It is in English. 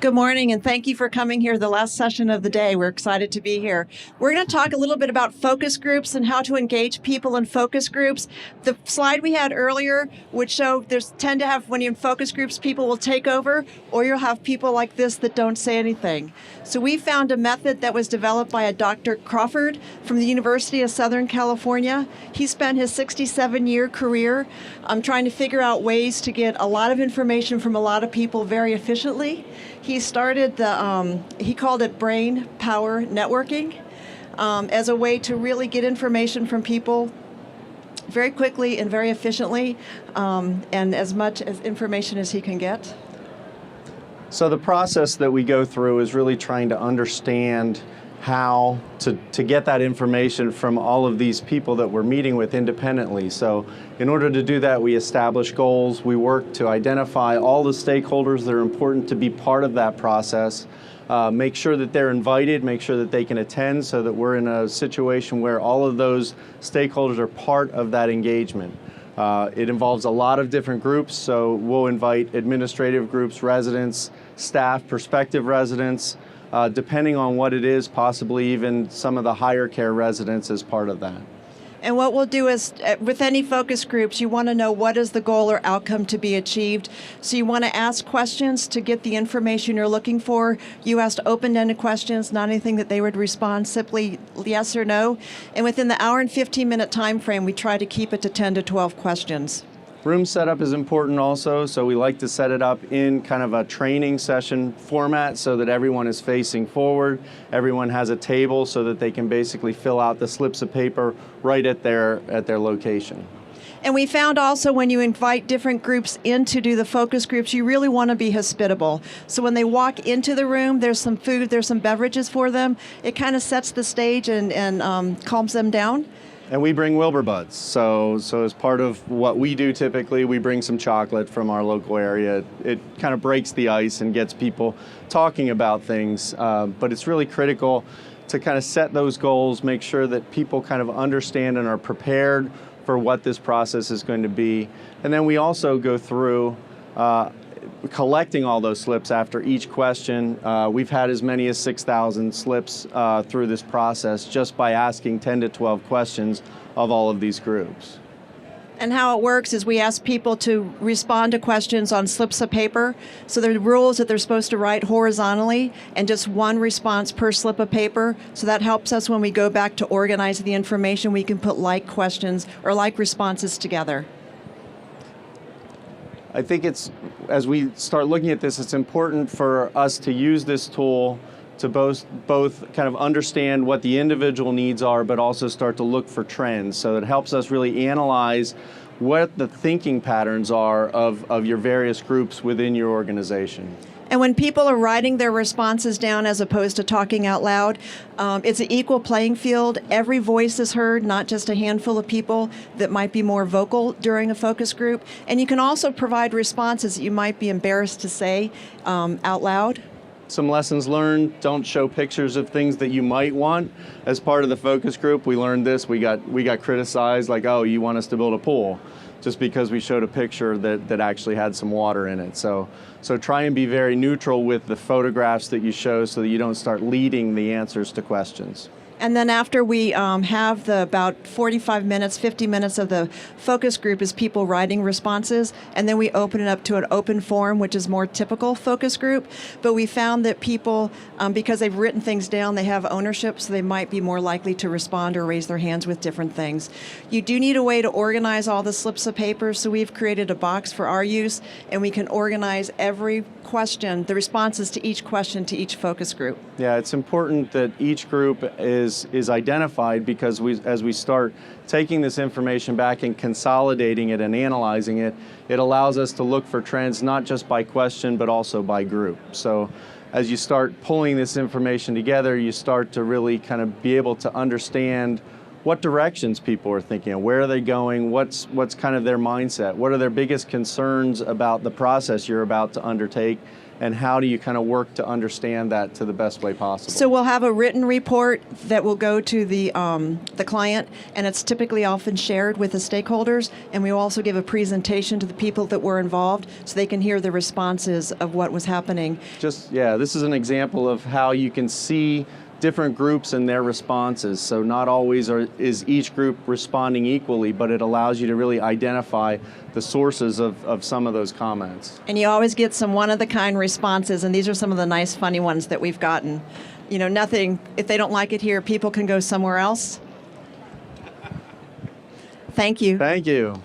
Good morning, and thank you for coming here, the last session of the day. We're excited to be here. We're going to talk a little bit about focus groups and how to engage people in focus groups. The slide we had earlier would show tend to have, when you're in focus groups, people will take over, or you'll have people like this that don't say anything. So we found a method that was developed by a Dr. Crawford from the University of Southern California. He spent his 67-year career trying to figure out ways to get a lot of information from a lot of people very efficiently. He started he called it brain power networking as a way to really get information from people very quickly and very efficiently, and as much as information as he can get. So the process that we go through is really trying to understand how to get that information from all of these people that we're meeting with independently. So in order to do that, we establish goals. We work to identify all the stakeholders that are important to be part of that process, make sure that they're invited, make sure that they can attend, so that we're in a situation where all of those stakeholders are part of that engagement. It involves a lot of different groups, so we'll invite administrative groups, residents, staff, prospective residents, depending on what it is, possibly even some of the higher care residents as part of that. And what we'll do is, with any focus groups, you want to know what is the goal or outcome to be achieved. So you want to ask questions to get the information you're looking for. You asked open-ended questions, not anything that they would respond, simply yes or no. And within the hour and 15-minute time frame, we try to keep it to 10 to 12 questions. Room setup is important also, so we like to set it up in kind of a training session format so that everyone is facing forward. Everyone has a table so that they can basically fill out the slips of paper right at their location. And we found also when you invite different groups in to do the focus groups, you really want to be hospitable. So when they walk into the room, there's some food, there's some beverages for them. It kind of sets the stage and calms them down. And we bring Wilbur Buds. So as part of what we do typically, we bring some chocolate from our local area. It kind of breaks the ice and gets people talking about things. But it's really critical to kind of set those goals, make sure that people kind of understand and are prepared for what this process is going to be. And then we also go through collecting all those slips after each question. We've had as many as 6,000 slips through this process just by asking 10 to 12 questions of all of these groups. And how it works is we ask people to respond to questions on slips of paper. So there are rules that they're supposed to write horizontally and just one response per slip of paper. So that helps us when we go back to organize the information. We can put like questions or like responses together. I think as we start looking at this, it's important for us to use this tool to both kind of understand what the individual needs are, but also start to look for trends. So it helps us really analyze what the thinking patterns are of your various groups within your organization. And when people are writing their responses down as opposed to talking out loud, it's an equal playing field. Every voice is heard, not just a handful of people that might be more vocal during a focus group. And you can also provide responses that you might be embarrassed to say out loud. Some lessons learned: don't show pictures of things that you might want. As part of the focus group, we learned this. We got criticized, like, oh, you want us to build a pool, just because we showed a picture that actually had some water in it. So try and be very neutral with the photographs that you show so that you don't start leading the answers to questions. And then after we have about 45 minutes, 50 minutes of the focus group is people writing responses, and then we open it up to an open forum, which is more typical focus group. But we found that people, because they've written things down, they have ownership, so they might be more likely to respond or raise their hands with different things. You do need a way to organize all the slips of paper, so we've created a box for our use, and we can organize every question, the responses to each question to each focus group. Yeah, it's important that each group is identified, because as we start taking this information back and consolidating it and analyzing it, it allows us to look for trends not just by question but also by group. So as you start pulling this information together, you start to really kind of be able to understand what directions people are thinking of, where are they going, what's kind of their mindset, what are their biggest concerns about the process you're about to undertake, and how do you kind of work to understand that to the best way possible. So we'll have a written report that will go to the client, and it's typically often shared with the stakeholders, and we will also give a presentation to the people that were involved so they can hear the responses of what was happening. This is an example of how you can see different groups and their responses. So not always is each group responding equally, but it allows you to really identify the sources of some of those comments. And you always get some one-of-the-kind responses, and these are some of the nice, funny ones that we've gotten. You know, nothing, if they don't like it here, people can go somewhere else. Thank you. Thank you.